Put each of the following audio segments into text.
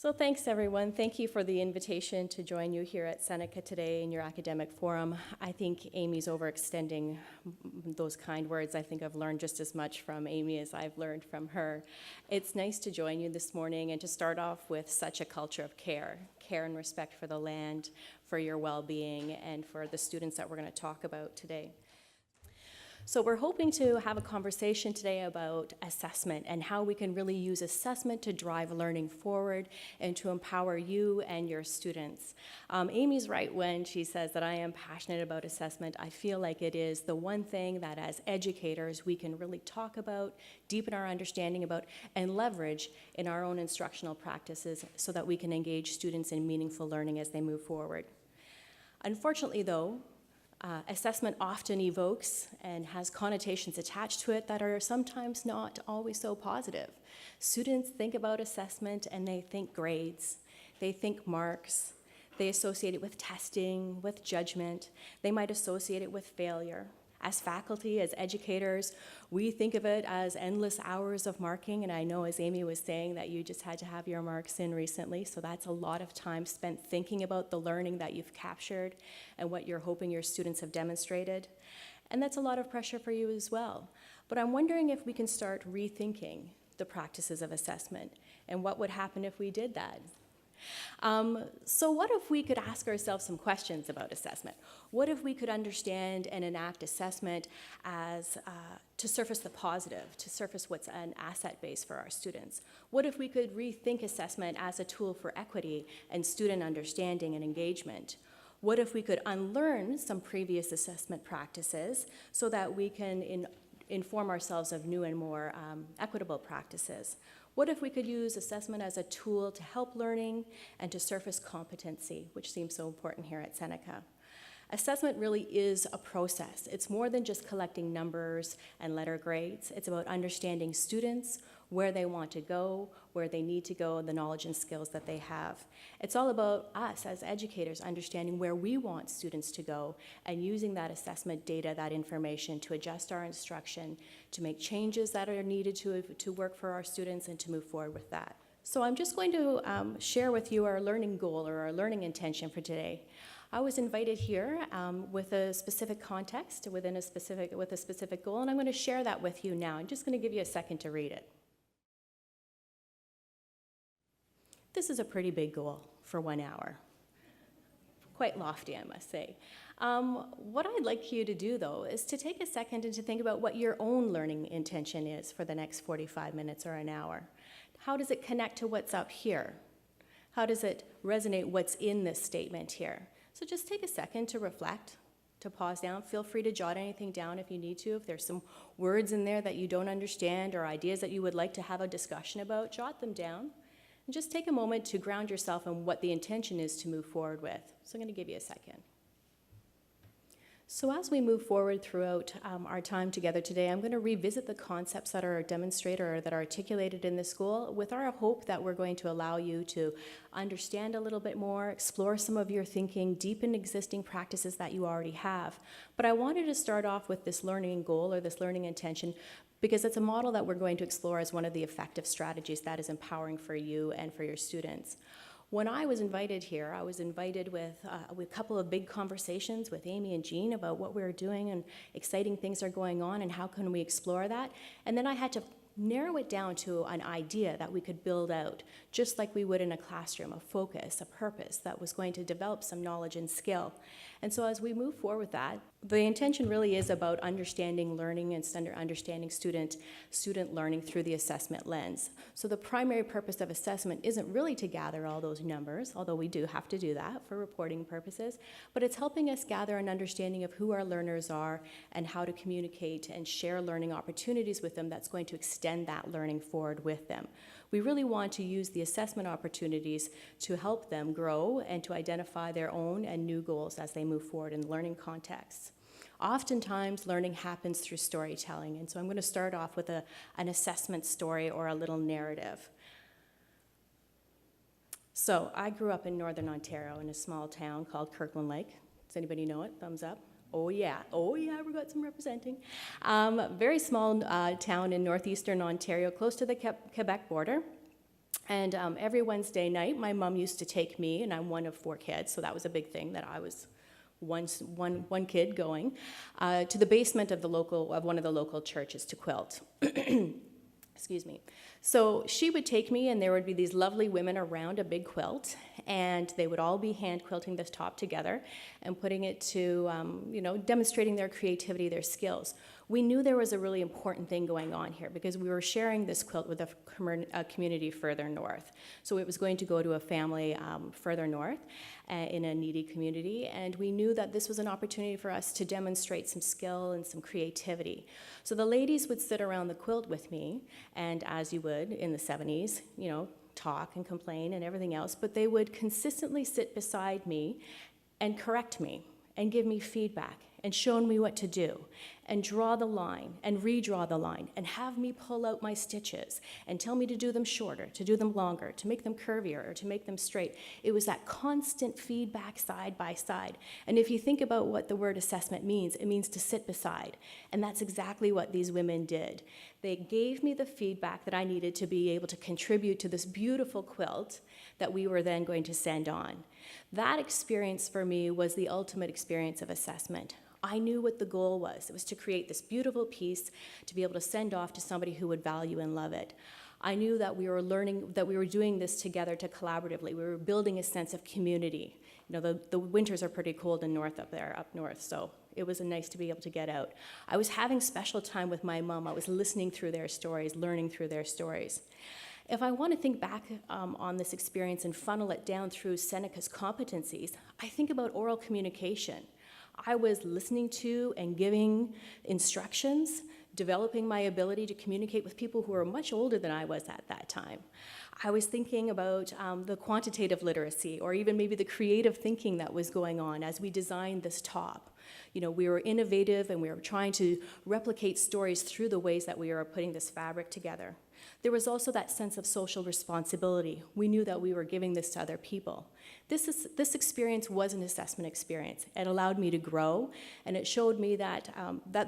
So thanks everyone. Thank you for the invitation to join you here at Seneca today in your academic forum. I think Amy's overextending those kind words. I think I've learned just as much from Amy as I've learned from her. It's nice to join you this morning and to start off with such a culture of care and respect for the land, for your well-being, and for the students that we're going to talk about today. So we're hoping to have a conversation today about assessment and how we can really use assessment to drive learning forward and to empower you and your students. Amy's right when she says that I am passionate about assessment. I feel like it is the one thing that as educators we can really talk about, deepen our understanding about, and leverage in our own instructional practices so that we can engage students in meaningful learning as they move forward. Unfortunately though, assessment often evokes and has connotations attached to it that are sometimes not always so positive. Students think about assessment and they think grades, they think marks, they associate it with testing, with judgment, they might associate it with failure. As faculty, as educators, we think of it as endless hours of marking, and I know as Amy was saying that you just had to have your marks in recently, so that's a lot of time spent thinking about the learning that you've captured and what you're hoping your students have demonstrated. And that's a lot of pressure for you as well. But I'm wondering if we can start rethinking the practices of assessment and what would happen if we did that. So what if we could ask ourselves some questions about assessment? What if we could understand and enact assessment as to surface the positive, to surface what's an asset base for our students? What if we could rethink assessment as a tool for equity and student understanding and engagement? What if we could unlearn some previous assessment practices so that we can inform ourselves of new and more equitable practices? What if we could use assessment as a tool to help learning and to surface competency, which seems so important here at Seneca? Assessment really is a process. It's more than just collecting numbers and letter grades. It's about understanding students, where they want to go, where they need to go, the knowledge and skills that they have. It's all about us as educators understanding where we want students to go and using that assessment data, that information to adjust our instruction, to make changes that are needed to work for our students and to move forward with that. So I'm just going to share with you our learning goal or our learning intention for today. I was invited here with a specific context, with a specific goal, and I'm going to share that with you now. I'm just going to give you a second to read it. This is a pretty big goal for 1 hour. Quite lofty, I must say. What I'd like you to do, though, is to take a second and to think about what your own learning intention is for the next 45 minutes or an hour. How does it connect to what's up here? How does it resonate what's in this statement here? So just take a second to reflect, to pause down. Feel free to jot anything down if you need to. If there's some words in there that you don't understand or ideas that you would like to have a discussion about, jot them down. And just take a moment to ground yourself in what the intention is to move forward with. So I'm going to give you a second. So as we move forward throughout our time together today, I'm going to revisit the concepts that are demonstrated or that are articulated in the school with our hope that we're going to allow you to understand a little bit more, explore some of your thinking, deepen existing practices that you already have. But I wanted to start off with this learning goal or this learning intention because it's a model that we're going to explore as one of the effective strategies that is empowering for you and for your students. When I was invited here, I was invited with a couple of big conversations with Amy and Jean about what we were doing and exciting things are going on and how can we explore that. And then I had to narrow it down to an idea that we could build out, just like we would in a classroom, a focus, a purpose that was going to develop some knowledge and skill. And so as we move forward with that, the intention really is about understanding learning and understanding student learning through the assessment lens. So the primary purpose of assessment isn't really to gather all those numbers, although we do have to do that for reporting purposes, but it's helping us gather an understanding of who our learners are and how to communicate and share learning opportunities with them that's going to extend that learning forward with them. We really want to use the assessment opportunities to help them grow and to identify their own and new goals as they move forward in learning contexts. Oftentimes, learning happens through storytelling, and so I'm going to start off with an assessment story or a little narrative. So I grew up in Northern Ontario in a small town called Kirkland Lake. Does anybody know it? Thumbs up. Oh yeah, we got some representing. Very small town in northeastern Ontario, close to the Quebec border. And every Wednesday night, my mom used to take me, and I'm one of 4 kids, so that was a big thing that I was one kid going, to the basement of one of the local churches to quilt. Excuse me. So she would take me, and there would be these lovely women around a big quilt, and they would all be hand quilting this top together and putting it to, demonstrating their creativity, their skills. We knew there was a really important thing going on here because we were sharing this quilt with a community further north. So it was going to go to a family further north in a needy community, and we knew that this was an opportunity for us to demonstrate some skill and some creativity. So the ladies would sit around the quilt with me, and as you would in the 70s, talk and complain and everything else, but they would consistently sit beside me and correct me and give me feedback and show me what to do and draw the line and redraw the line and have me pull out my stitches and tell me to do them shorter, to do them longer, to make them curvier or to make them straight. It was that constant feedback side by side. And if you think about what the word assessment means, it means to sit beside. And that's exactly what these women did. They gave me the feedback that I needed to be able to contribute to this beautiful quilt that we were then going to send on. That experience for me was the ultimate experience of assessment. I knew what the goal was. It was to create this beautiful piece to be able to send off to somebody who would value and love it. I knew that we were learning, that we were doing this together collaboratively. We were building a sense of community. The winters are pretty cold and up north, so it was nice to be able to get out. I was having special time with my mom. I was listening through their stories, learning through their stories. If I want to think back on this experience and funnel it down through Seneca's competencies, I think about oral communication. I was listening to and giving instructions, developing my ability to communicate with people who were much older than I was at that time. I was thinking about the quantitative literacy or even maybe the creative thinking that was going on as we designed this top. We were innovative and we were trying to replicate stories through the ways that we were putting this fabric together. There was also that sense of social responsibility. We knew that we were giving this to other people. This experience was an assessment experience. It allowed me to grow, and it showed me that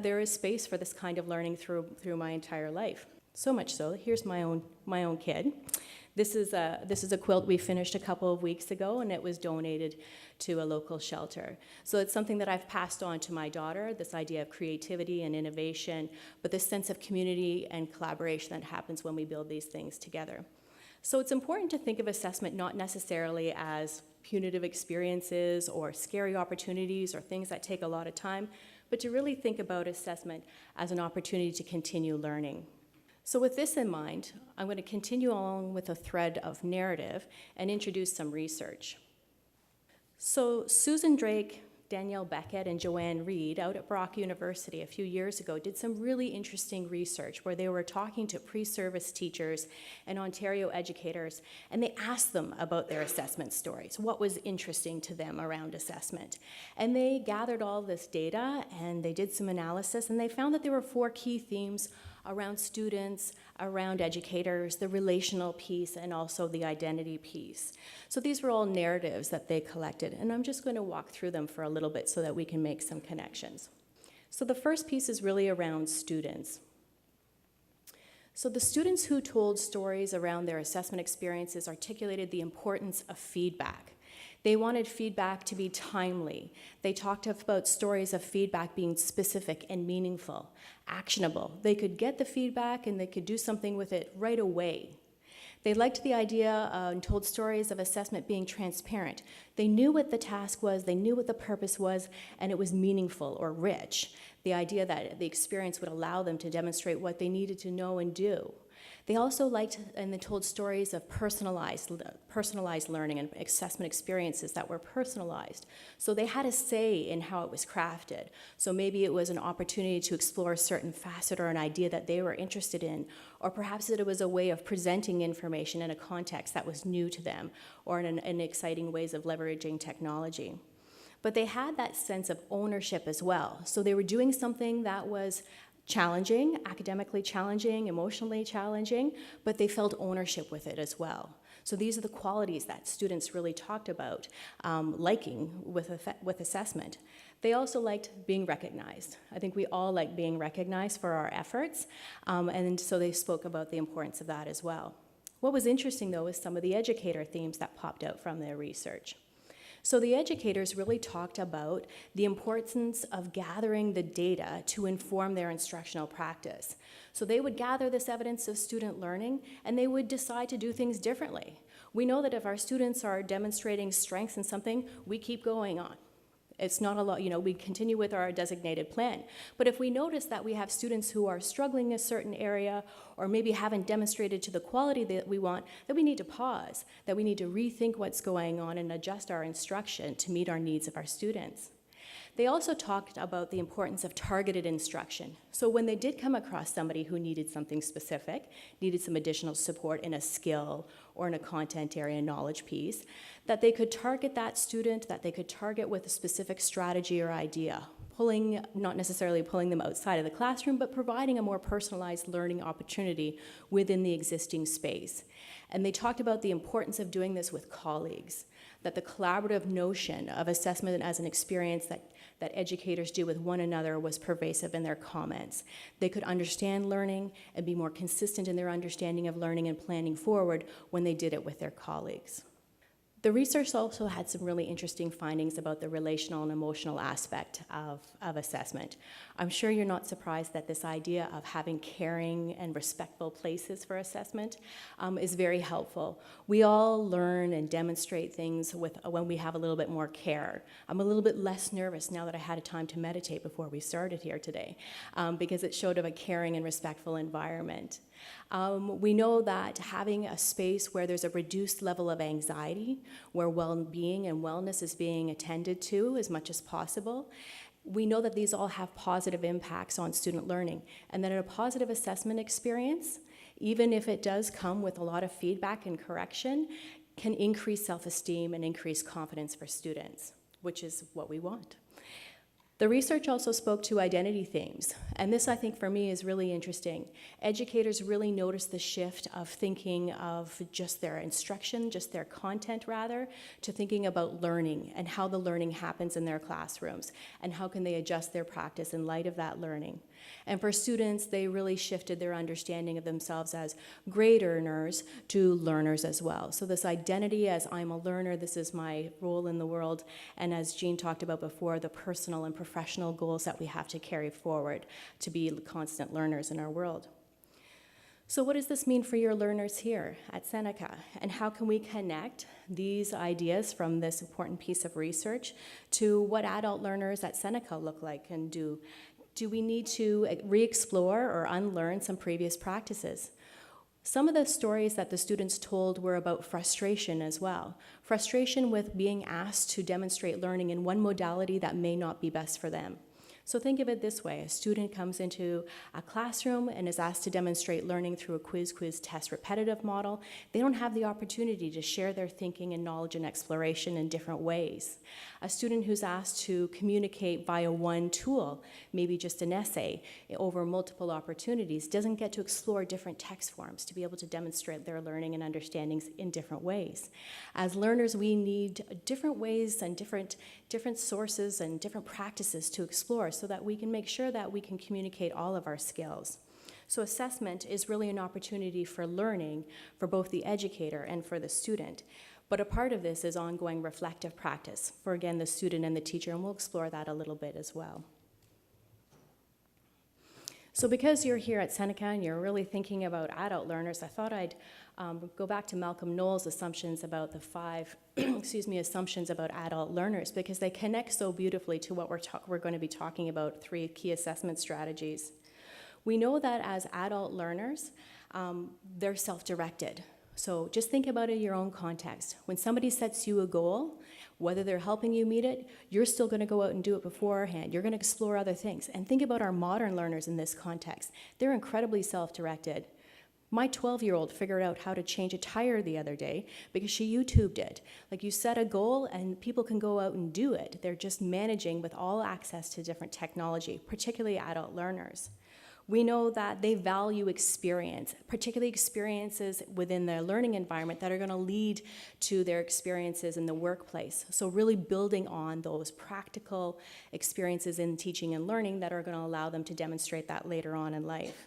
there is space for this kind of learning through my entire life. So much so, here's my own kid. This is a quilt we finished a couple of weeks ago, and it was donated to a local shelter. So it's something that I've passed on to my daughter, this idea of creativity and innovation, but this sense of community and collaboration that happens when we build these things together. So it's important to think of assessment not necessarily as punitive experiences or scary opportunities or things that take a lot of time, but to really think about assessment as an opportunity to continue learning. So with this in mind, I'm going to continue along with a thread of narrative and introduce some research. So Susan Drake, Danielle Beckett, and Joanne Reed out at Brock University a few years ago did some really interesting research where they were talking to pre-service teachers and Ontario educators, and they asked them about their assessment stories, what was interesting to them around assessment. And they gathered all this data, and they did some analysis, and they found that there were 4 key themes around students, around educators, the relational piece, and also the identity piece. So these were all narratives that they collected, and I'm just going to walk through them for a little bit so that we can make some connections. So the first piece is really around students. So the students who told stories around their assessment experiences articulated the importance of feedback. They wanted feedback to be timely. They talked about stories of feedback being specific and meaningful, actionable. They could get the feedback and they could do something with it right away. They liked the idea and told stories of assessment being transparent. They knew what the task was, they knew what the purpose was, and it was meaningful or rich. The idea that the experience would allow them to demonstrate what they needed to know and do. They also liked and they told stories of personalized learning and assessment experiences that were personalized. So they had a say in how it was crafted. So maybe it was an opportunity to explore a certain facet or an idea that they were interested in, or perhaps it was a way of presenting information in a context that was new to them, or in exciting ways of leveraging technology. But they had that sense of ownership as well. So they were doing something that was challenging, academically challenging, emotionally challenging, but they felt ownership with it as well. So these are the qualities that students really talked about liking with assessment. They also liked being recognized. I think we all like being recognized for our efforts, and so they spoke about the importance of that as well. What was interesting, though, is some of the educator themes that popped out from their research. So the educators really talked about the importance of gathering the data to inform their instructional practice. So they would gather this evidence of student learning, and they would decide to do things differently. We know that if our students are demonstrating strengths in something, we keep going on. It's not a lot, we continue with our designated plan. But if we notice that we have students who are struggling in a certain area or maybe haven't demonstrated to the quality that we want, that we need to pause, that we need to rethink what's going on and adjust our instruction to meet our needs of our students. They also talked about the importance of targeted instruction. So when they did come across somebody who needed something specific, needed some additional support in a skill or in a content area knowledge piece, that they could target that student, that they could target with a specific strategy or idea, not necessarily pulling them outside of the classroom, but providing a more personalized learning opportunity within the existing space. And they talked about the importance of doing this with colleagues, that the collaborative notion of assessment as an experience that educators do with one another was pervasive in their comments. They could understand learning and be more consistent in their understanding of learning and planning forward when they did it with their colleagues. The research also had some really interesting findings about the relational and emotional aspect of assessment. I'm sure you're not surprised that this idea of having caring and respectful places for assessment is very helpful. We all learn and demonstrate things when we have a little bit more care. I'm a little bit less nervous now that I had a time to meditate before we started here today, because it showed of a caring and respectful environment. We know that having a space where there's a reduced level of anxiety, where well-being and wellness is being attended to as much as possible, we know that these all have positive impacts on student learning, and that a positive assessment experience, even if it does come with a lot of feedback and correction, can increase self-esteem and increase confidence for students, which is what we want. The research also spoke to identity themes, and this, I think, for me is really interesting. Educators really noticed the shift of thinking of just their instruction, just their content rather, to thinking about learning and how the learning happens in their classrooms, and how can they adjust their practice in light of that learning. And for students, they really shifted their understanding of themselves as grade earners to learners as well. So this identity as I'm a learner, this is my role in the world, and as Jean talked about before, the personal and professional goals that we have to carry forward to be constant learners in our world. So what does this mean for your learners here at Seneca? And how can we connect these ideas from this important piece of research to what adult learners at Seneca look like and do? Do we need to re-explore or unlearn some previous practices? Some of the stories that the students told were about frustration as well. Frustration with being asked to demonstrate learning in one modality that may not be best for them. So think of it this way. A student comes into a classroom and is asked to demonstrate learning through a quiz, test, repetitive model. They don't have the opportunity to share their thinking and knowledge and exploration in different ways. A student who's asked to communicate via one tool, maybe just an essay, over multiple opportunities, doesn't get to explore different text forms to be able to demonstrate their learning and understandings in different ways. As learners, we need different ways and different sources and different practices to explore so that we can make sure that we can communicate all of our skills. So assessment is really an opportunity for learning for both the educator and for the student. But a part of this is ongoing reflective practice for, again, the student and the teacher, and we'll explore that a little bit as well. So because you're here at Seneca and you're really thinking about adult learners, I thought I'd go back to Malcolm Knowles' assumptions about the five assumptions about adult learners, because they connect so beautifully to what we're going to be talking about, 3 key assessment strategies. We know that as adult learners, they're self-directed. So just think about it in your own context. When somebody sets you a goal, whether they're helping you meet it, you're still going to go out and do it beforehand. You're going to explore other things. And think about our modern learners in this context. They're incredibly self-directed. My 12-year-old figured out how to change a tire the other day because she YouTubed it. Like, you set a goal and people can go out and do it. They're just managing with all access to different technology, particularly adult learners. We know that they value experience, particularly experiences within their learning environment that are going to lead to their experiences in the workplace. So really building on those practical experiences in teaching and learning that are going to allow them to demonstrate that later on in life.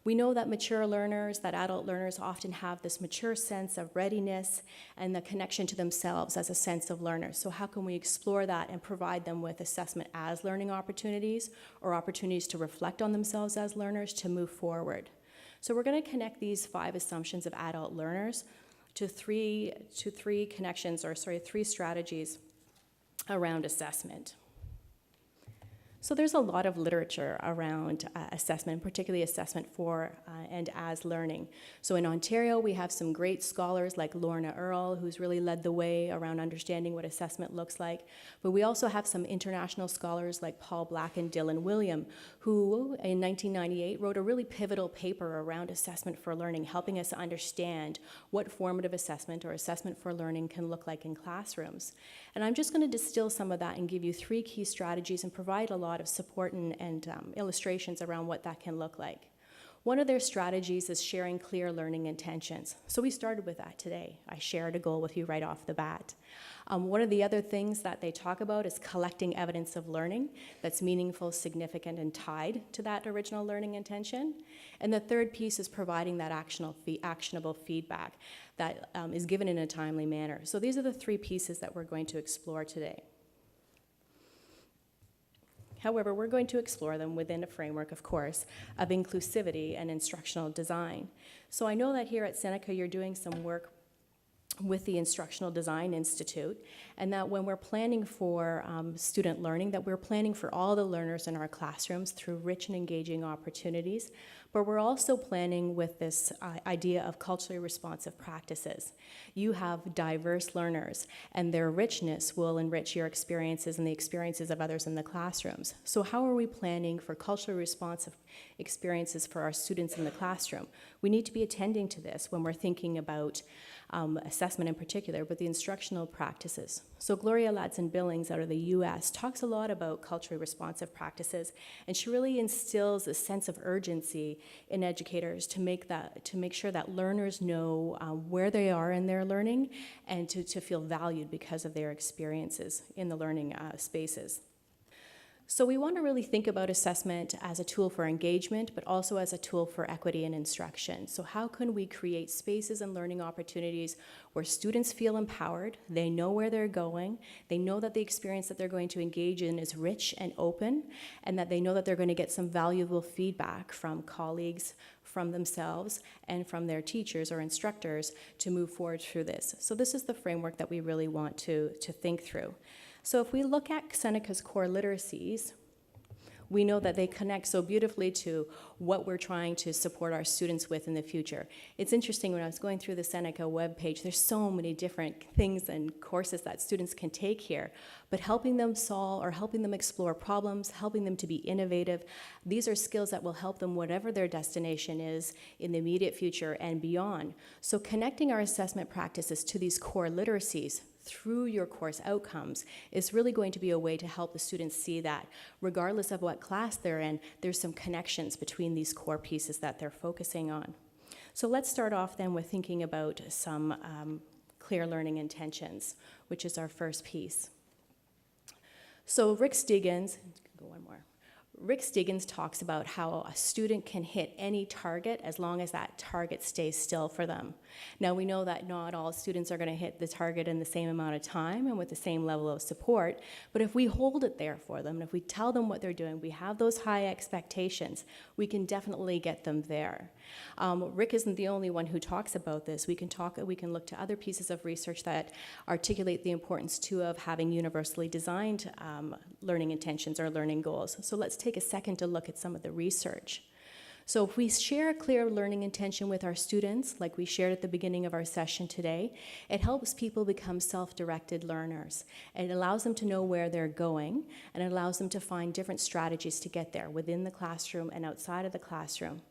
We know that mature learners, that adult learners often have this mature sense of readiness and the connection to themselves as a sense of learners. So how can we explore that and provide them with assessment as learning opportunities or opportunities to reflect on themselves as learners to move forward? So we're going to connect these 5 assumptions of adult learners to three strategies around assessment. So there's a lot of literature around assessment, particularly assessment for and as learning. So in Ontario, we have some great scholars like Lorna Earle, who's really led the way around understanding what assessment looks like. But we also have some international scholars like Paul Black and Dylan William, who in 1998 wrote a really pivotal paper around assessment for learning, helping us understand what formative assessment or assessment for learning can look like in classrooms. And I'm just going to distill some of that and give you 3 key strategies and provide a lot of support and illustrations around what that can look like. One of their strategies is sharing clear learning intentions. So we started with that today. I shared a goal with you right off the bat. One of the other things that they talk about is collecting evidence of learning that's meaningful, significant, and tied to that original learning intention. And the third piece is providing that actionable feedback that is given in a timely manner. So these are the 3 pieces that we're going to explore today. However, we're going to explore them within a framework, of course, of inclusivity and instructional design. So I know that here at Seneca, you're doing some work with the Instructional Design Institute, and that when we're planning for student learning, that we're planning for all the learners in our classrooms through rich and engaging opportunities, but we're also planning with this idea of culturally responsive practices. You have diverse learners, and their richness will enrich your experiences and the experiences of others in the classrooms. So how are we planning for culturally responsive experiences for our students in the classroom? We need to be attending to this when we're thinking about assessment in particular, but the instructional practices. So Gloria Ladson-Billings out of the US talks a lot about culturally responsive practices, and she really instills a sense of urgency in educators to make sure that learners know where they are in their learning and to feel valued because of their experiences in the learning spaces. So we want to really think about assessment as a tool for engagement, but also as a tool for equity and instruction. So how can we create spaces and learning opportunities where students feel empowered, they know where they're going, they know that the experience that they're going to engage in is rich and open, and that they know that they're going to get some valuable feedback from colleagues, from themselves, and from their teachers or instructors to move forward through this. So this is the framework that we really want to think through. So if we look at Seneca's core literacies, we know that they connect so beautifully to what we're trying to support our students with in the future. It's interesting, when I was going through the Seneca webpage, there's so many different things and courses that students can take here, but helping them solve or helping them explore problems, helping them to be innovative, these are skills that will help them whatever their destination is in the immediate future and beyond. So connecting our assessment practices to these core literacies through your course outcomes is really going to be a way to help the students see that regardless of what class they're in, there's some connections between these core pieces that they're focusing on. So let's start off then with thinking about some clear learning intentions, which is our first piece. So Rick Stiggins talks about how a student can hit any target as long as that target stays still for them. Now we know that not all students are going to hit the target in the same amount of time and with the same level of support, but if we hold it there for them, and if we tell them what they're doing, we have those high expectations, we can definitely get them there. Rick isn't the only one who talks about this. We can look to other pieces of research that articulate the importance too of having universally designed learning intentions or learning goals. So let's take a second to look at some of the research. So if we share a clear learning intention with our students, like we shared at the beginning of our session today, it helps people become self-directed learners. And it allows them to know where they're going, and it allows them to find different strategies to get there within the classroom and outside of the classroom.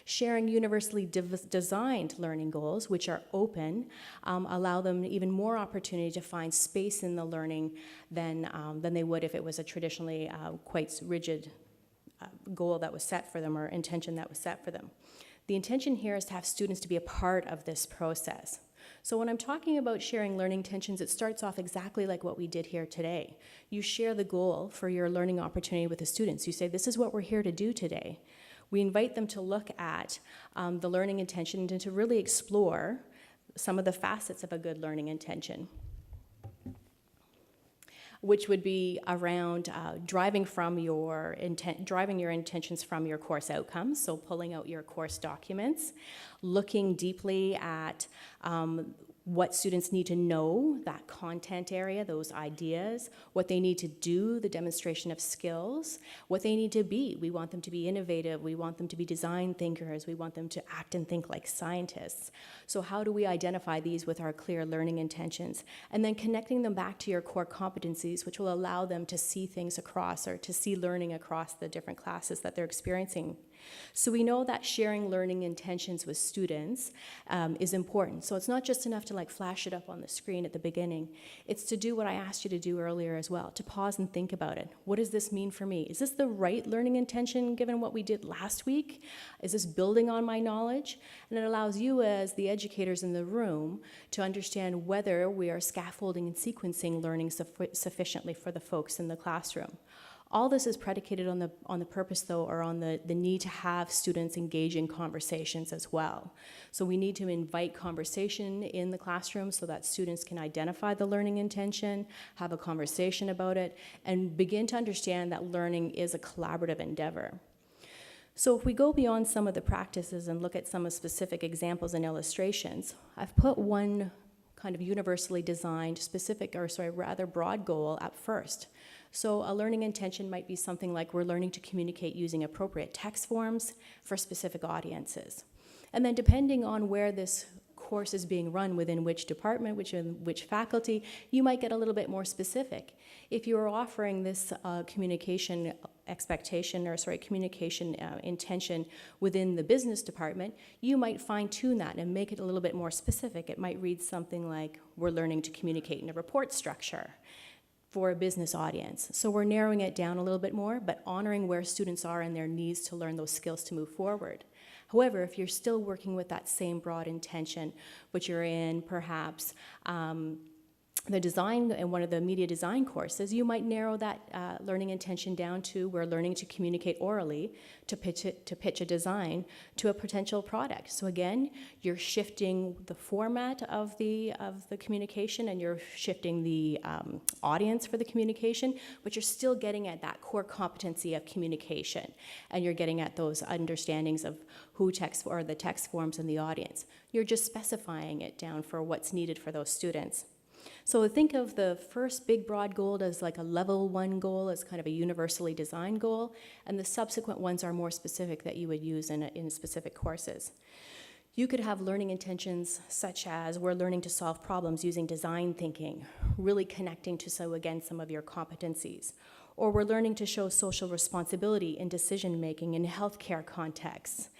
Sharing universally designed learning goals, which are open, allow them even more opportunity to find space in the learning than they would if it was a traditionally quite rigid goal that was set for them or intention that was set for them. The intention here is to have students to be a part of this process. So when I'm talking about sharing learning intentions, it starts off exactly like what we did here today. You share the goal for your learning opportunity with the students. You say, this is what we're here to do today. We invite them to look at the learning intention and to really explore some of the facets of a good learning intention, which would be around driving your intentions from your course outcomes, so pulling out your course documents, looking deeply at what students need to know, that content area, those ideas, what they need to do, the demonstration of skills, what they need to be. We want them to be innovative, we want them to be design thinkers, we want them to act and think like scientists. So how do we identify these with our clear learning intentions? And then connecting them back to your core competencies, which will allow them to see things across, or to see learning across the different classes that they're experiencing. So we know that sharing learning intentions with students is important. So it's not just enough to like flash it up on the screen at the beginning. It's to do what I asked you to do earlier as well, to pause and think about it. What does this mean for me? Is this the right learning intention given what we did last week? Is this building on my knowledge? And it allows you as the educators in the room to understand whether we are scaffolding and sequencing learning sufficiently for the folks in the classroom. All this is predicated on the purpose, though, or on the need to have students engage in conversations as well. So we need to invite conversation in the classroom so that students can identify the learning intention, have a conversation about it, and begin to understand that learning is a collaborative endeavor. So if we go beyond some of the practices and look at some of specific examples and illustrations, I've put one kind of universally designed rather broad goal up first. So a learning intention might be something like we're learning to communicate using appropriate text forms for specific audiences. And then depending on where this course is being run, within which department, which faculty, you might get a little bit more specific. If you are offering this communication intention within the business department, you might fine-tune that and make it a little bit more specific. It might read something like, we're learning to communicate in a report structure for a business audience. So we're narrowing it down a little bit more, but honoring where students are and their needs to learn those skills to move forward. However, if you're still working with that same broad intention, but you're in perhaps the design in one of the media design courses, you might narrow that learning intention down to we're learning to communicate orally to pitch a design to a potential product. So again, you're shifting the format of the communication, and you're shifting the audience for the communication, but you're still getting at that core competency of communication, and you're getting at those understandings of who the text forms and the audience. You're just specifying it down for what's needed for those students. So think of the first big broad goal as like a level 1 goal, as kind of a universally designed goal, and the subsequent ones are more specific that you would use in specific courses. You could have learning intentions such as we're learning to solve problems using design thinking, really connecting to, so again, some of your competencies. Or we're learning to show social responsibility in decision making in healthcare contexts.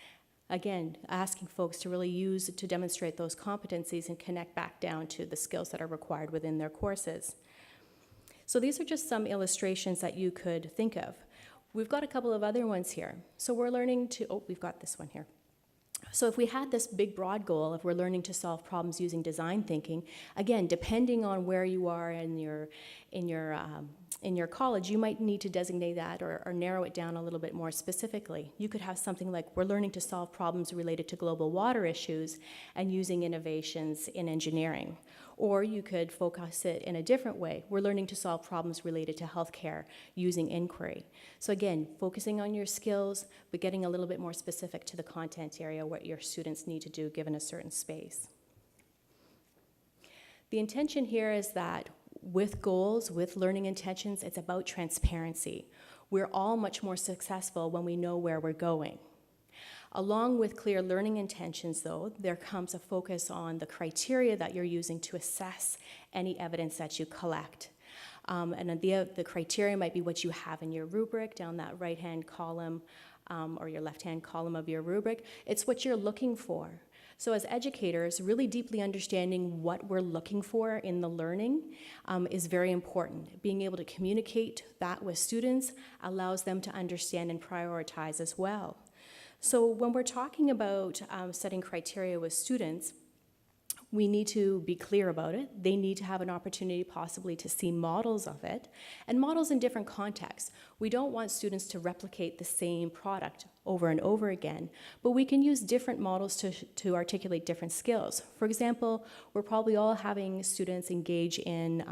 Again, asking folks to really use to demonstrate those competencies and connect back down to the skills that are required within their courses. So these are just some illustrations that you could think of. We've got a couple of other ones here. So we're learning to, we've got this one here. So if we had this big broad goal of we're learning to solve problems using design thinking, again, depending on where you are in your college, you might need to designate that or narrow it down a little bit more specifically. You could have something like we're learning to solve problems related to global water issues and using innovations in engineering. Or you could focus it in a different way. We're learning to solve problems related to healthcare using inquiry. So again, focusing on your skills, but getting a little bit more specific to the content area, what your students need to do given a certain space. The intention here is that with goals, with learning intentions, it's about transparency. We're all much more successful when we know where we're going. Along with clear learning intentions, though, there comes a focus on the criteria that you're using to assess any evidence that you collect. And the criteria might be what you have in your rubric down that right-hand column or your left-hand column of your rubric. It's what you're looking for. So as educators, really deeply understanding what we're looking for in the learning is very important. Being able to communicate that with students allows them to understand and prioritize as well. So when we're talking about setting criteria with students, we need to be clear about it. They need to have an opportunity possibly to see models of it, and models in different contexts. We don't want students to replicate the same product over and over again, but we can use different models to articulate different skills. For example, we're probably all having students engage in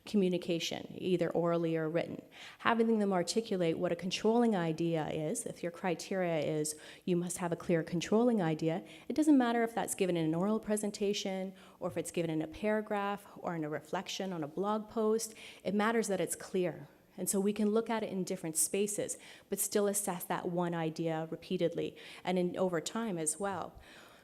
communication, either orally or written. Having them articulate what a controlling idea is, if your criteria is you must have a clear controlling idea, it doesn't matter if that's given in an oral presentation or if it's given in a paragraph or in a reflection on a blog post, it matters that it's clear. And so we can look at it in different spaces, but still assess that one idea repeatedly and over time as well.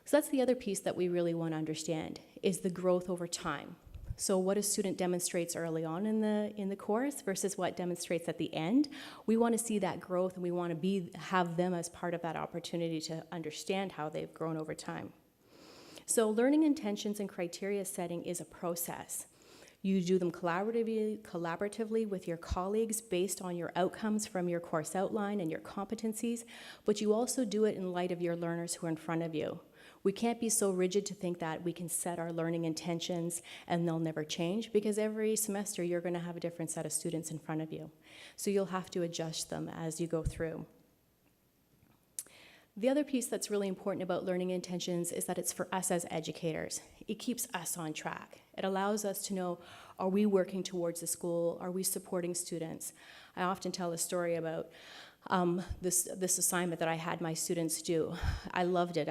So that's the other piece that we really want to understand, is the growth over time. So what a student demonstrates early on in the course versus what demonstrates at the end. We want to see that growth, and we want to have them as part of that opportunity to understand how they've grown over time. So learning intentions and criteria setting is a process. You do them collaboratively with your colleagues based on your outcomes from your course outline and your competencies, but you also do it in light of your learners who are in front of you. We can't be so rigid to think that we can set our learning intentions and they'll never change, because every semester you're going to have a different set of students in front of you. So you'll have to adjust them as you go through. The other piece that's really important about learning intentions is that it's for us as educators. It keeps us on track. It allows us to know, are we working towards the goal? Are we supporting students? I often tell a story about this assignment that I had my students do. I loved it.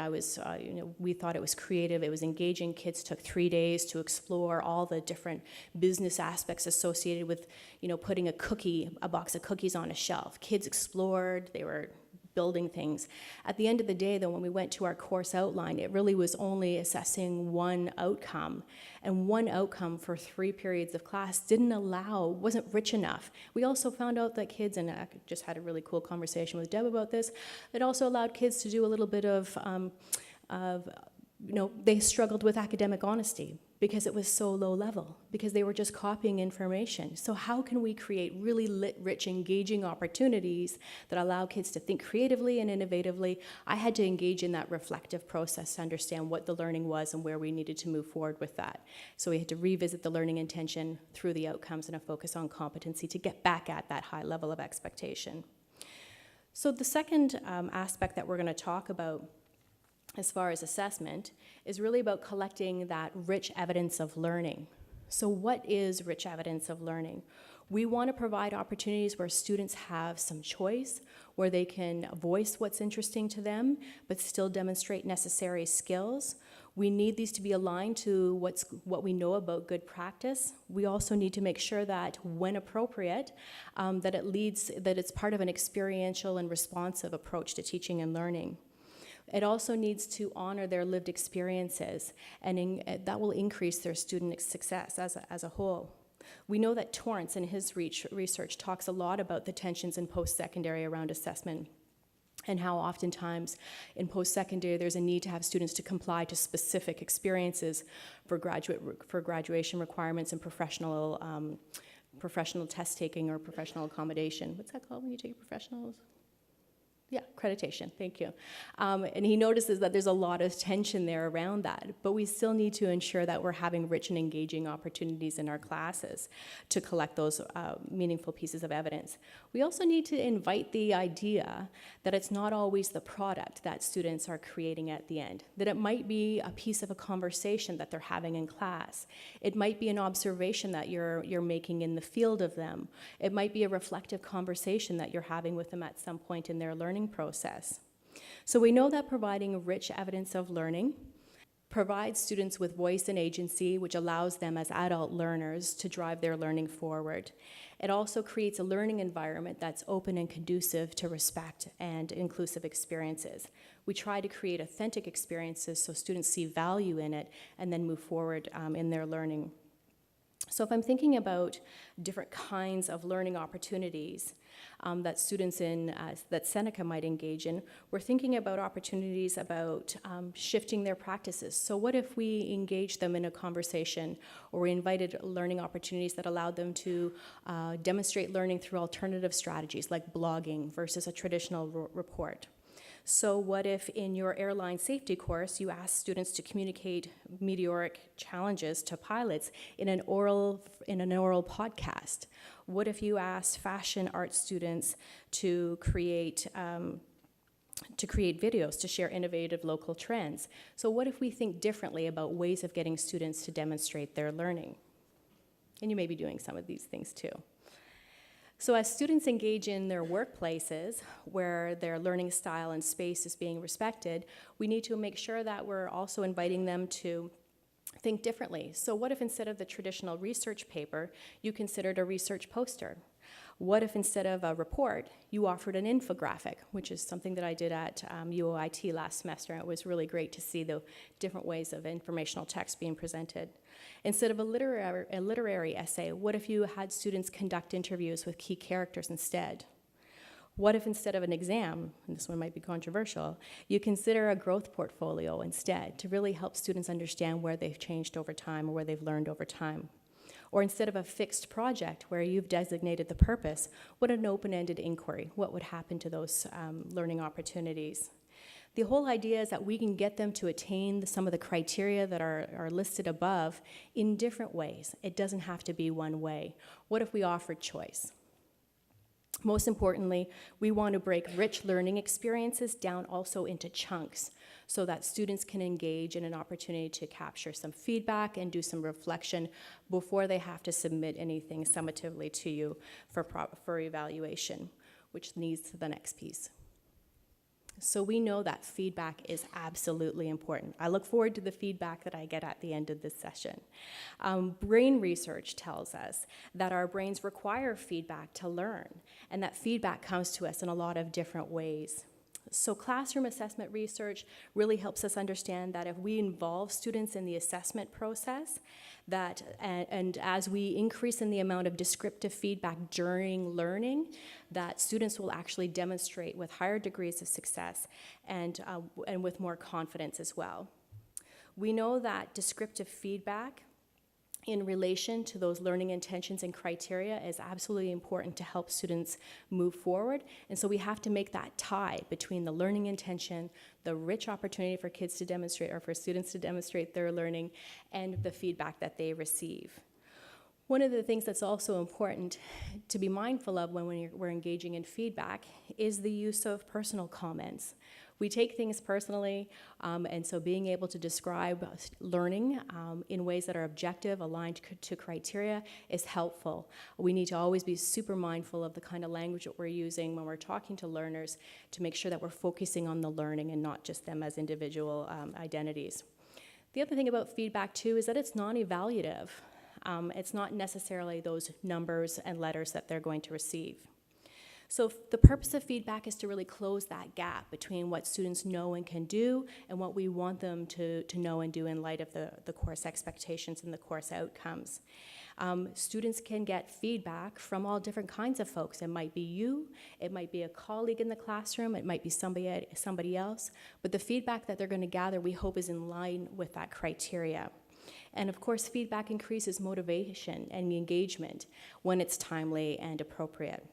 We thought it was creative. It was engaging. Kids took 3 days to explore all the different business aspects associated with, putting a box of cookies on a shelf. Kids explored. They were building things. At the end of the day, though, when we went to our course outline, it really was only assessing one outcome. And one outcome for 3 periods of class wasn't rich enough. We also found out that kids, and I just had a really cool conversation with Deb about this, it also allowed kids to do a little bit of they struggled with academic honesty because it was so low level, because they were just copying information. So how can we create really rich, engaging opportunities that allow kids to think creatively and innovatively? I had to engage in that reflective process to understand what the learning was and where we needed to move forward with that. So we had to revisit the learning intention through the outcomes and a focus on competency to get back at that high level of expectation. So the second aspect that we're going to talk about as far as assessment is really about collecting that rich evidence of learning. So what is rich evidence of learning? We want to provide opportunities where students have some choice, where they can voice what's interesting to them, but still demonstrate necessary skills. We need these to be aligned to what we know about good practice. We also need to make sure that, when appropriate, that it's part of an experiential and responsive approach to teaching and learning. It also needs to honor their lived experiences, and that will increase their student success as a whole. We know that Torrance in his research talks a lot about the tensions in post-secondary around assessment, and how oftentimes in post-secondary there's a need to have students to comply to specific experiences for graduation requirements and professional test taking or professional accommodation. What's that called when you take professionals? Yeah, accreditation, thank you. And he notices that there's a lot of tension there around that, but we still need to ensure that we're having rich and engaging opportunities in our classes to collect those meaningful pieces of evidence. We also need to invite the idea that it's not always the product that students are creating at the end, that it might be a piece of a conversation that they're having in class. It might be an observation that you're making in the field of them. It might be a reflective conversation that you're having with them at some point in their learning process. So we know that providing rich evidence of learning provides students with voice and agency, which allows them as adult learners to drive their learning forward. It also creates a learning environment that's open and conducive to respect and inclusive experiences. We try to create authentic experiences so students see value in it and then move forward in their learning. So if I'm thinking about different kinds of learning opportunities that students that Seneca might engage in, we're thinking about opportunities about shifting their practices. So what if we engage them in a conversation, or we invited learning opportunities that allowed them to demonstrate learning through alternative strategies like blogging versus a traditional report? So what if in your airline safety course you ask students to communicate meteoric challenges to pilots in an oral podcast? What if you asked fashion art students to create to create videos, to share innovative local trends. So what if we think differently about ways of getting students to demonstrate their learning? And you may be doing some of these things too. So as students engage in their workplaces where their learning style and space is being respected, we need to make sure that we're also inviting them to think differently. So what if instead of the traditional research paper, you considered a research poster? What if instead of a report, you offered an infographic, which is something that I did at UOIT last semester. It was really great to see the different ways of informational text being presented. Instead of a literary essay, what if you had students conduct interviews with key characters instead? What if instead of an exam, and this one might be controversial, you consider a growth portfolio instead to really help students understand where they've changed over time or where they've learned over time? Or instead of a fixed project where you've designated the purpose, what an open-ended inquiry? What would happen to those learning opportunities? The whole idea is that we can get them to attain some of the criteria that are listed above in different ways. It doesn't have to be one way. What if we offered choice? Most importantly, we want to break rich learning experiences down also into chunks so that students can engage in an opportunity to capture some feedback and do some reflection before they have to submit anything summatively to you for evaluation, which leads to the next piece. So we know that feedback is absolutely important. I look forward to the feedback that I get at the end of this session. Brain research tells us that our brains require feedback to learn, and that feedback comes to us in a lot of different ways. So classroom assessment research really helps us understand that if we involve students in the assessment process, and as we increase in the amount of descriptive feedback during learning, that students will actually demonstrate with higher degrees of success and with more confidence as well. We know that descriptive feedback in relation to those learning intentions and criteria is absolutely important to help students move forward. And so we have to make that tie between the learning intention, the rich opportunity for kids to demonstrate or for students to demonstrate their learning, and the feedback that they receive. One of the things that's also important to be mindful of when we're engaging in feedback is the use of personal comments. We take things personally, and so being able to describe learning in ways that are objective, aligned to criteria, is helpful. We need to always be super mindful of the kind of language that we're using when we're talking to learners to make sure that we're focusing on the learning and not just them as individual identities. The other thing about feedback, too, is that it's non-evaluative. It's not necessarily those numbers and letters that they're going to receive. So the purpose of feedback is to really close that gap between what students know and can do and what we want them to know and do in light of the course expectations and the course outcomes. Students can get feedback from all different kinds of folks. It might be you, it might be a colleague in the classroom, it might be somebody else, but the feedback that they're going to gather, we hope, is in line with that criteria. And of course, feedback increases motivation and engagement when it's timely and appropriate.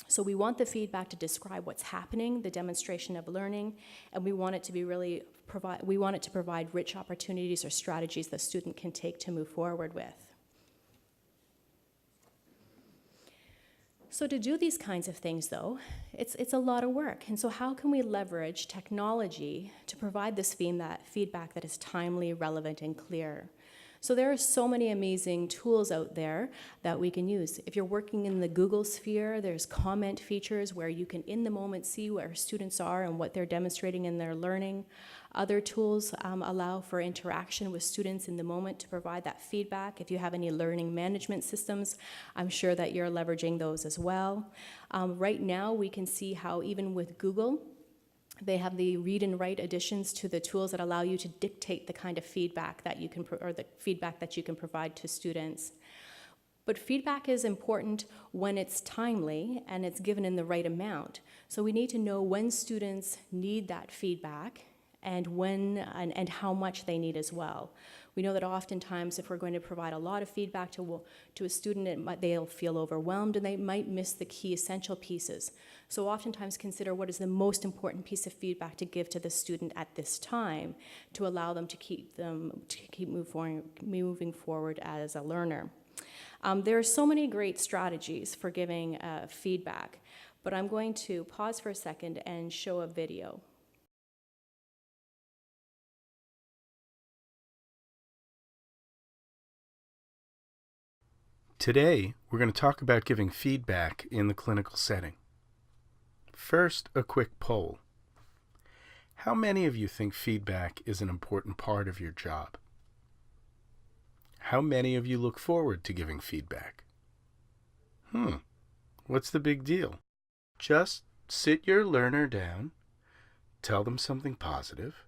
So we want the feedback to describe what's happening, the demonstration of learning, and we want it to provide rich opportunities or strategies the student can take to move forward with. So to do these kinds of things, though, it's a lot of work. And so how can we leverage technology to provide this feedback that is timely, relevant, and clear? So there are so many amazing tools out there that we can use. If you're working in the Google sphere, there's comment features where you can in the moment see where students are and what they're demonstrating in their learning. Other tools allow for interaction with students in the moment to provide that feedback. If you have any learning management systems, I'm sure that you're leveraging those as well. Right now, we can see how even with Google, they have the read and write additions to the tools that allow you to dictate the kind of feedback that you can, or the feedback that you can provide to students. But feedback is important when it's timely and it's given in the right amount. So we need to know when students need that feedback and when and how much they need as well. We know that oftentimes if we're going to provide a lot of feedback to a student, they'll feel overwhelmed and they might miss the key essential pieces. So oftentimes consider what is the most important piece of feedback to give to the student at this time to allow them to keep moving forward as a learner. There are so many great strategies for giving feedback, but I'm going to pause for a second and show a video. Today, we're going to talk about giving feedback in the clinical setting. First, a quick poll. How many of you think feedback is an important part of your job? How many of you look forward to giving feedback? What's the big deal? Just sit your learner down, tell them something positive,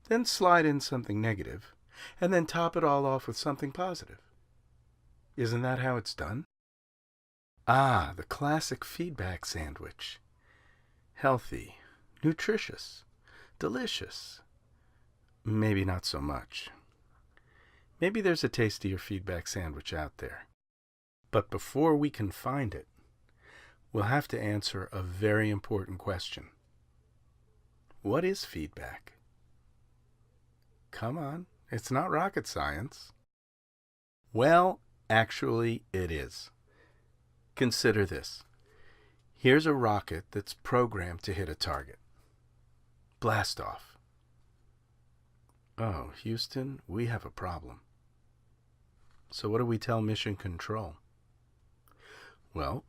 then slide in something negative, and then top it all off with something positive. Isn't that how it's done? Ah, the classic feedback sandwich. Healthy, nutritious, delicious. Maybe not so much. Maybe there's a tastier feedback sandwich out there. But before we can find it, we'll have to answer a very important question. What is feedback? Come on, it's not rocket science. Well, actually, it is. Consider this. Here's a rocket that's programmed to hit a target. Blast off. Oh, Houston, we have a problem. So what do we tell Mission Control? Well,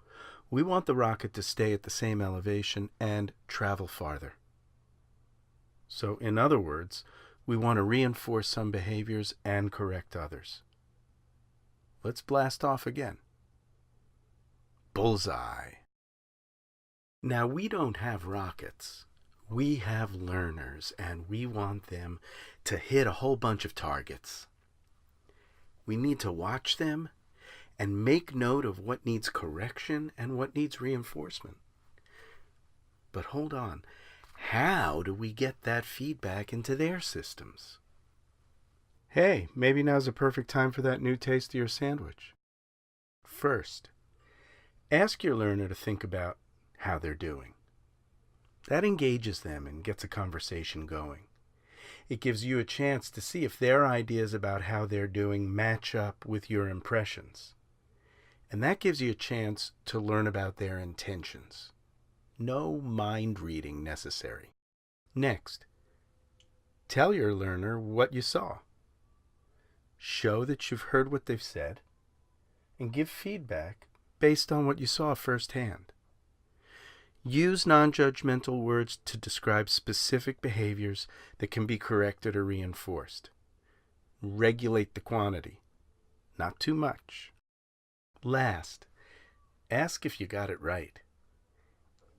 we want the rocket to stay at the same elevation and travel farther. So, in other words, we want to reinforce some behaviors and correct others. Let's blast off again. Bullseye. Now, we don't have rockets. We have learners, and we want them to hit a whole bunch of targets. We need to watch them and make note of what needs correction and what needs reinforcement. But hold on, how do we get that feedback into their systems? Hey, maybe now's a perfect time for that new tastier sandwich. First, ask your learner to think about how they're doing. That engages them and gets a conversation going. It gives you a chance to see if their ideas about how they're doing match up with your impressions. And that gives you a chance to learn about their intentions. No mind reading necessary. Next, tell your learner what you saw. Show that you've heard what they've said, and give feedback based on what you saw firsthand. Use non-judgmental words to describe specific behaviors that can be corrected or reinforced. Regulate the quantity, not too much. Last, ask if you got it right.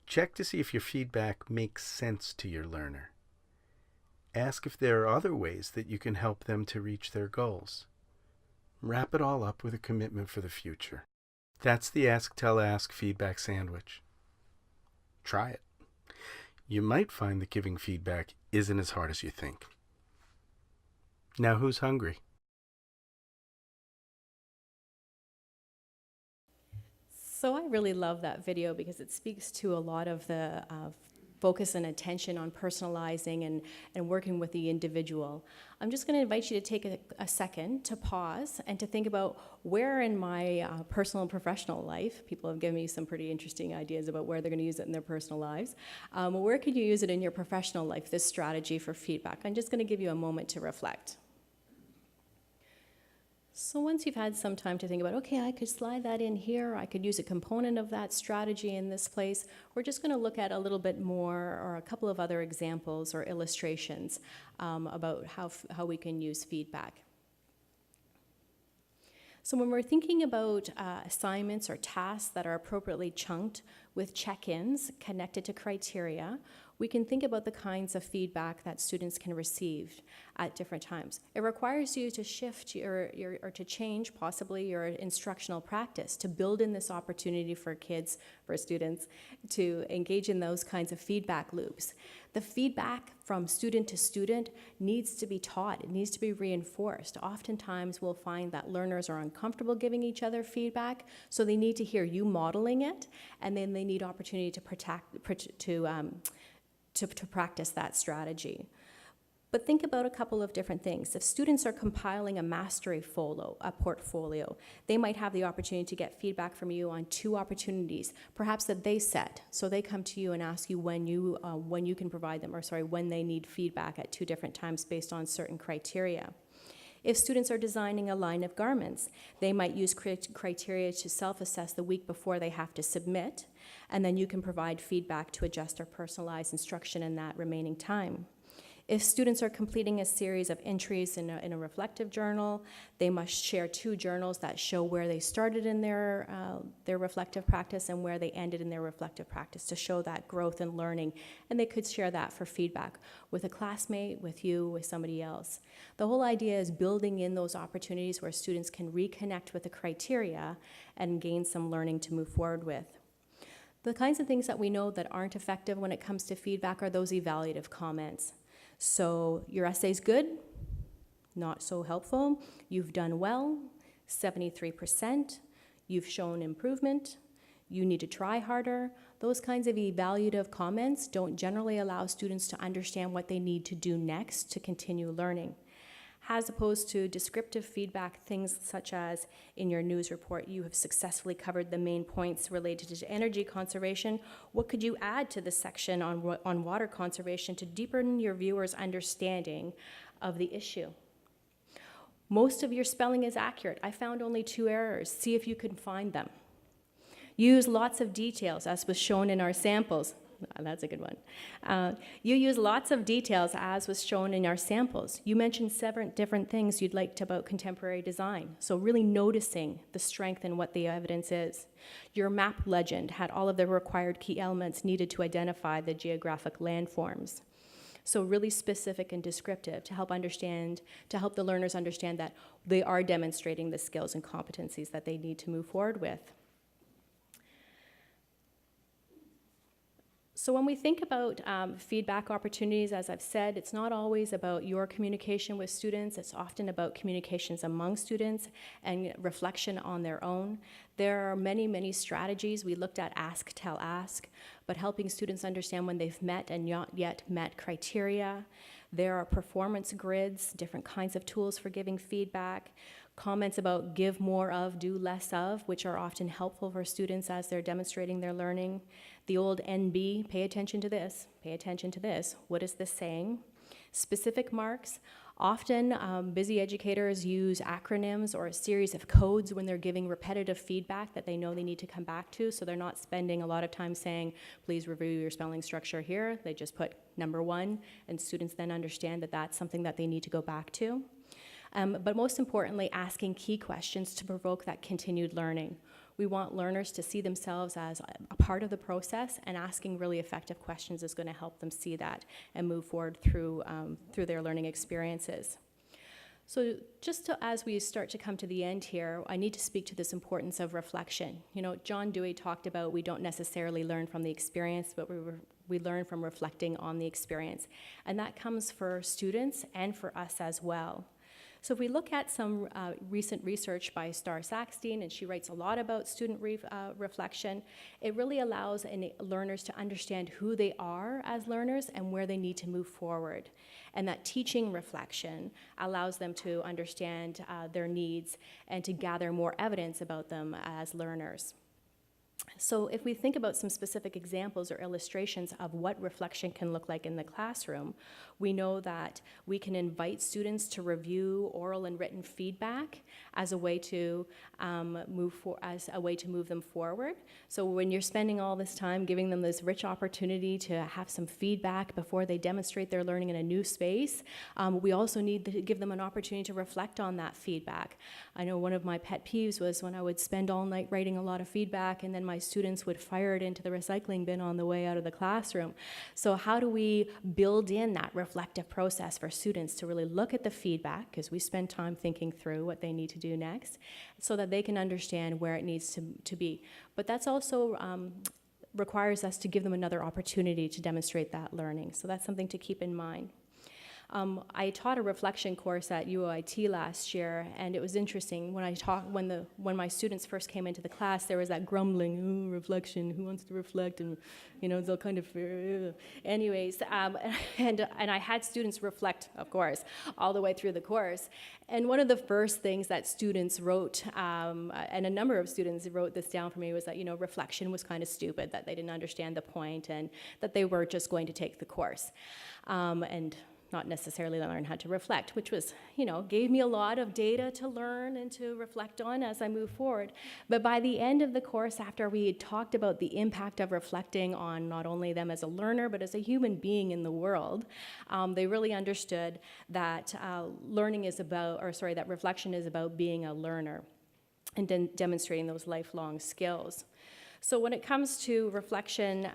Check to see if your feedback makes sense to your learner. Ask if there are other ways that you can help them to reach their goals. Wrap it all up with a commitment for the future. That's the Ask, Tell, Ask feedback sandwich. Try it. You might find that giving feedback isn't as hard as you think. Now who's hungry? So I really love that video because it speaks to a lot of the focus and attention on personalizing and working with the individual. I'm just going to invite you to take a second to pause and to think about where in my personal and professional life, people have given me some pretty interesting ideas about where they're going to use it in their personal lives. Where could you use it in your professional life, this strategy for feedback? I'm just going to give you a moment to reflect. So once you've had some time to think about, okay, I could slide that in here, I could use a component of that strategy in this place, we're just going to look at a little bit more or a couple of other examples or illustrations about how we can use feedback. So when we're thinking about assignments or tasks that are appropriately chunked with check-ins connected to criteria, we can think about the kinds of feedback that students can receive at different times. It requires you to shift or to change possibly your instructional practice to build in this opportunity for kids, for students, to engage in those kinds of feedback loops. The feedback from student to student needs to be taught, it needs to be reinforced. Oftentimes we'll find that learners are uncomfortable giving each other feedback, so they need to hear you modeling it, and then they need opportunity to practice that strategy. But think about a couple of different things. If students are compiling a mastery portfolio, they might have the opportunity to get feedback from you on 2 opportunities, perhaps that they set. So they come to you and ask you when you can provide them, when they need feedback at 2 different times based on certain criteria. If students are designing a line of garments, they might use criteria to self-assess the week before they have to submit, and then you can provide feedback to adjust or personalize instruction in that remaining time. If students are completing a series of entries in a reflective journal, they must share 2 journals that show where they started in their reflective practice and where they ended in their reflective practice to show that growth and learning. And they could share that for feedback with a classmate, with you, with somebody else. The whole idea is building in those opportunities where students can reconnect with the criteria and gain some learning to move forward with. The kinds of things that we know that aren't effective when it comes to feedback are those evaluative comments. So your essay's good, not so helpful, you've done well, 73%, you've shown improvement, you need to try harder. Those kinds of evaluative comments don't generally allow students to understand what they need to do next to continue learning. As opposed to descriptive feedback, things such as in your news report, you have successfully covered the main points related to energy conservation. What could you add to the section on water conservation to deepen your viewers' understanding of the issue? Most of your spelling is accurate. I found only 2 errors. See if you can find them. Use lots of details, as was shown in our samples. That's a good one. You use lots of details, as was shown in our samples. You mentioned 7 different things you'd liked about contemporary design, so really noticing the strength and what the evidence is. Your map legend had all of the required key elements needed to identify the geographic landforms. So really specific and descriptive to help the learners understand that they are demonstrating the skills and competencies that they need to move forward with. So when we think about feedback opportunities, as I've said, it's not always about your communication with students. It's often about communications among students and reflection on their own. There are many, many strategies. We looked at ask, tell, ask, but helping students understand when they've met and not yet met criteria. There are performance grids, different kinds of tools for giving feedback. Comments about give more of, do less of, which are often helpful for students as they're demonstrating their learning. The old NB, pay attention to this, pay attention to this. What is this saying? Specific marks. Often, busy educators use acronyms or a series of codes when they're giving repetitive feedback that they know they need to come back to, so they're not spending a lot of time saying, please review your spelling structure here. They just put number 1, and students then understand that that's something that they need to go back to. But most importantly, asking key questions to provoke that continued learning. We want learners to see themselves as a part of the process, and asking really effective questions is going to help them see that and move forward through their learning experiences. So just as we start to come to the end here, I need to speak to this importance of reflection. You know, John Dewey talked about we don't necessarily learn from the experience, but we learn from reflecting on the experience. And that comes for students and for us as well. So if we look at some recent research by Star Sackstein, and she writes a lot about student reflection, it really allows learners to understand who they are as learners and where they need to move forward. And that teaching reflection allows them to understand their needs and to gather more evidence about them as learners. So if we think about some specific examples or illustrations of what reflection can look like in the classroom, we know that we can invite students to review oral and written feedback as a way to move them forward. So when you're spending all this time giving them this rich opportunity to have some feedback before they demonstrate their learning in a new space, we also need to give them an opportunity to reflect on that feedback. I know one of my pet peeves was when I would spend all night writing a lot of feedback and then my students would fire it into the recycling bin on the way out of the classroom. So how do we build in that reflective process for students to really look at the feedback, because we spend time thinking through what they need to do next, so that they can understand where it needs to be. But that's also requires us to give them another opportunity to demonstrate that learning. So that's something to keep in mind. I taught a reflection course at UOIT last year, and it was interesting. When my students first came into the class, there was that grumbling, reflection, who wants to reflect, and they'll kind of, anyways. And I had students reflect, of course, all the way through the course. And one of the first things that students wrote, and a number of students wrote this down for me, was that reflection was kind of stupid, that they didn't understand the point, and that they were just going to take the course. And not necessarily learn how to reflect, which was, gave me a lot of data to learn and to reflect on as I move forward. But by the end of the course, after we had talked about the impact of reflecting on not only them as a learner, but as a human being in the world, they really understood that that reflection is about being a learner and demonstrating those lifelong skills. So when it comes to reflection,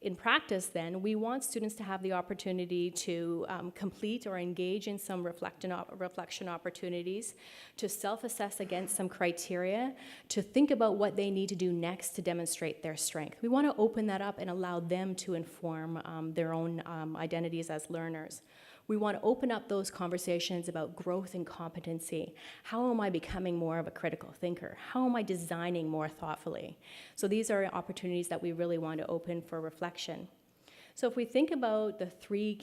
in practice, then, we want students to have the opportunity to complete or engage in some reflection opportunities, to self-assess against some criteria, to think about what they need to do next to demonstrate their strength. We want to open that up and allow them to inform their own identities as learners. We want to open up those conversations about growth and competency. How am I becoming more of a critical thinker? How am I designing more thoughtfully? So these are opportunities that we really want to open for reflection. So if we think about the three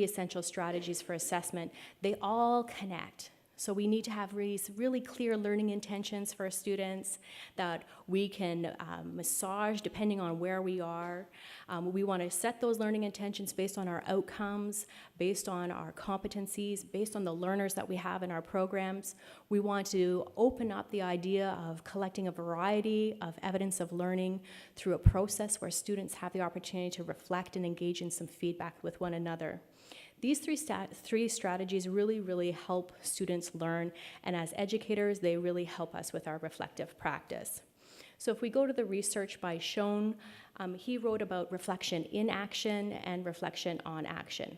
essential strategies for assessment, they all connect. So we need to have really clear learning intentions for our students that we can massage depending on where we are. We want to set those learning intentions based on our outcomes, based on our competencies, based on the learners that we have in our programs. We want to open up the idea of collecting a variety of evidence of learning through a process where students have the opportunity to reflect and engage in some feedback with one another. These three strategies really help students learn, and as educators, they really help us with our reflective practice. So if we go to the research by Schoen, he wrote about reflection in action and reflection on action.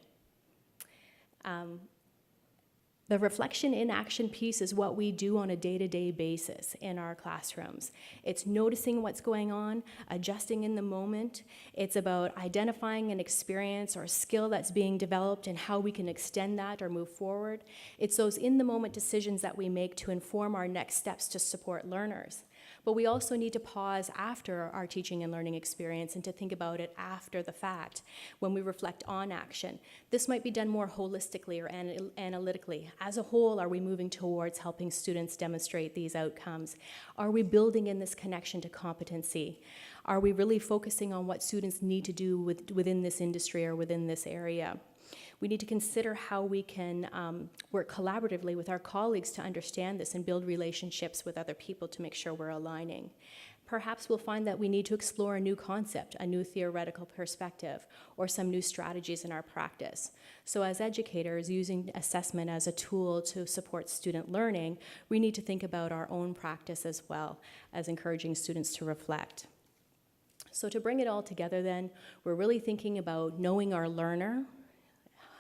The reflection in action piece is what we do on a day-to-day basis in our classrooms. It's noticing what's going on, adjusting in the moment. It's about identifying an experience or a skill that's being developed and how we can extend that or move forward. It's those in-the-moment decisions that we make to inform our next steps to support learners. But we also need to pause after our teaching and learning experience and to think about it after the fact when we reflect on action. This might be done more holistically or analytically. As a whole, are we moving towards helping students demonstrate these outcomes? Are we building in this connection to competency? Are we really focusing on what students need to do within this industry or within this area? We need to consider how we can work collaboratively with our colleagues to understand this and build relationships with other people to make sure we're aligning. Perhaps we'll find that we need to explore a new concept, a new theoretical perspective, or some new strategies in our practice. So as educators, using assessment as a tool to support student learning, we need to think about our own practice as well as encouraging students to reflect. So to bring it all together then, we're really thinking about knowing our learner,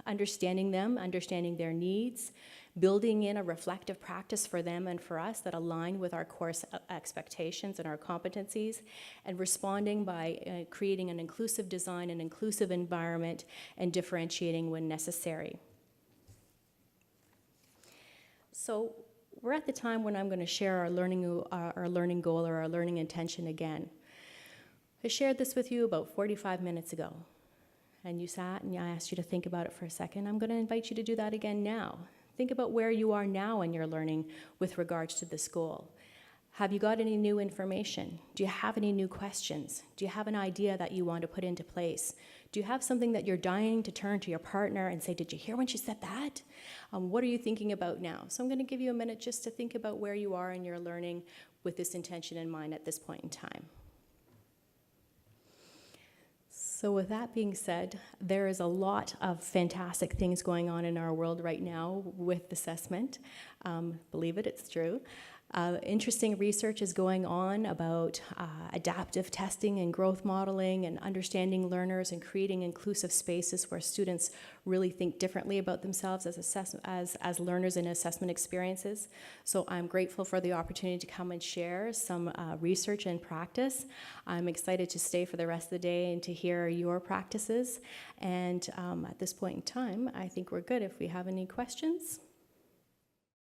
understanding them, understanding their needs, building in a reflective practice for them and for us that align with our course expectations and our competencies, and responding by creating an inclusive design, an inclusive environment, and differentiating when necessary. So we're at the time when I'm going to share our learning goal or our learning intention again. I shared this with you about 45 minutes ago. And you sat and I asked you to think about it for a second. I'm going to invite you to do that again now. Think about where you are now in your learning with regards to this goal. Have you got any new information? Do you have any new questions? Do you have an idea that you want to put into place? Do you have something that you're dying to turn to your partner and say, did you hear when she said that? What are you thinking about now? So I'm going to give you a minute just to think about where you are in your learning with this intention in mind at this point in time. So with that being said, there is a lot of fantastic things going on in our world right now with assessment. Believe it, it's true. Interesting research is going on about adaptive testing and growth modeling and understanding learners and creating inclusive spaces where students really think differently about themselves as learners in assessment experiences. So I'm grateful for the opportunity to come and share some research and practice. I'm excited to stay for the rest of the day and to hear your practices. And at this point in time, I think we're good if we have any questions.